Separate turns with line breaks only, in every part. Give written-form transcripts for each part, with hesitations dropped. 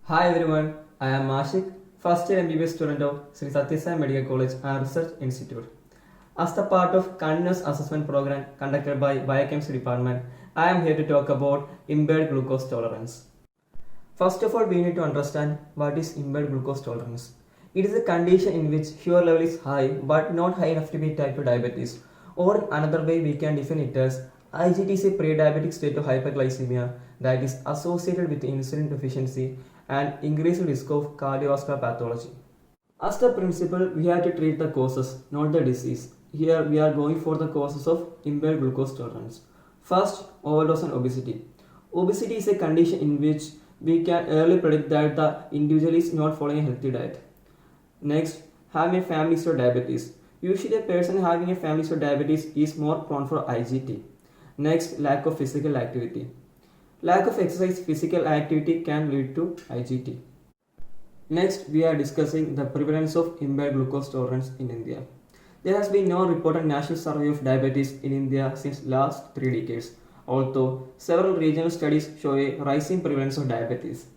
Hi everyone, I am Ashik, first year MBBS student of Sri Sathya Sai Medical College and Research Institute. As the part of continuous assessment program conducted by Biochemistry department, I am here to talk about impaired glucose tolerance. First of all, we need to understand what is impaired glucose tolerance. It is a condition in which sugar level is high but not high enough to be type 2 diabetes, or another way we can define it as IGT is a pre-diabetic state of hyperglycemia that is associated with insulin deficiency and increased risk of cardiovascular pathology. As the principle, we have to treat the causes, not the disease. Here we are going for the causes of impaired glucose tolerance. First, overdose and obesity. Obesity is a condition in which we can early predict that the individual is not following a healthy diet. Next, having a family history of diabetes. Usually a person having a family history of diabetes is more prone for IGT. Next, lack of physical activity. Lack of exercise physical activity can lead to IGT. Next, we are discussing the prevalence of impaired glucose tolerance in India. There has been no reported national survey of diabetes in India since last 3 decades, although several regional studies show a rising prevalence of diabetes.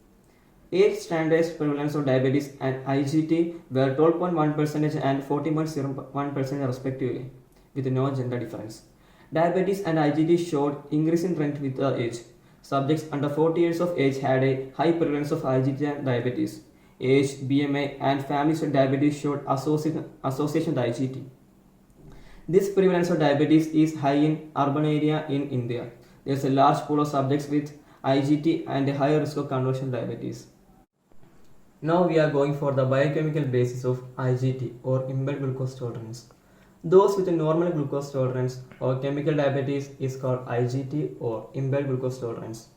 Age standardized prevalence of diabetes and IGT were 12.1% and 14.01% respectively, with no gender difference. Diabetes and IGT showed increasing trend with age. Subjects under 40 years of age had a high prevalence of IGT and diabetes. Age, BMI, and family history of diabetes showed association with IGT. This prevalence of diabetes is high in urban area in India. There is a large pool of subjects with IGT and a higher risk of conversion diabetes. Now we are going for the biochemical basis of IGT or impaired glucose tolerance. Those with a normal glucose tolerance or chemical diabetes is called IGT or impaired glucose tolerance.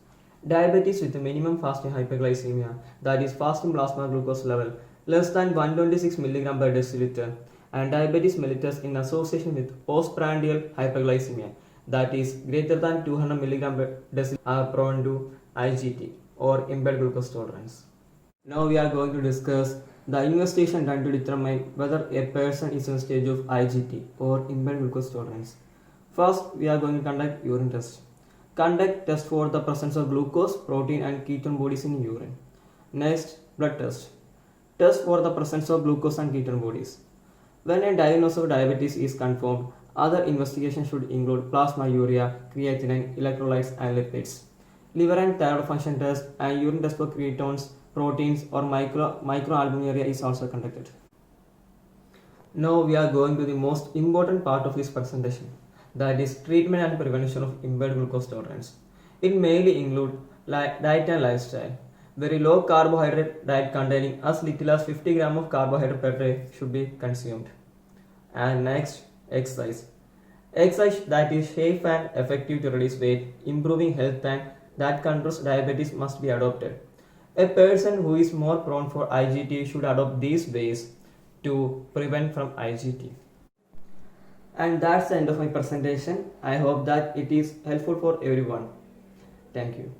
Diabetes with a minimum fasting hyperglycemia, that is fasting plasma glucose level less than 126 mg per deciliter, and diabetes mellitus in association with postprandial hyperglycemia, that is greater than 200 mg per deciliter, are prone to IGT or impaired glucose tolerance. Now we are going to discuss the investigation done to determine whether a person is in a stage of IGT or impaired glucose tolerance. First, we are going to conduct urine test. Conduct test for the presence of glucose, protein and ketone bodies in urine. Next, blood test. Test for the presence of glucose and ketone bodies. When a diagnosis of diabetes is confirmed, other investigations should include plasma urea, creatinine, electrolytes and lipids. Liver and thyroid function test and urine test for ketones, proteins or microalbuminuria is also conducted. Now we are going to the most important part of this presentation, that is treatment and prevention of impaired glucose tolerance. It mainly include diet and lifestyle. Very low carbohydrate diet containing as little as 50 grams of carbohydrate per day should be consumed. And next, exercise. Exercise that is safe and effective to reduce weight, improving health and that controls diabetes must be adopted. A person who is more prone for IGT should adopt these ways to prevent from IGT. And that's the end of my presentation. I hope that it is helpful for everyone. Thank you.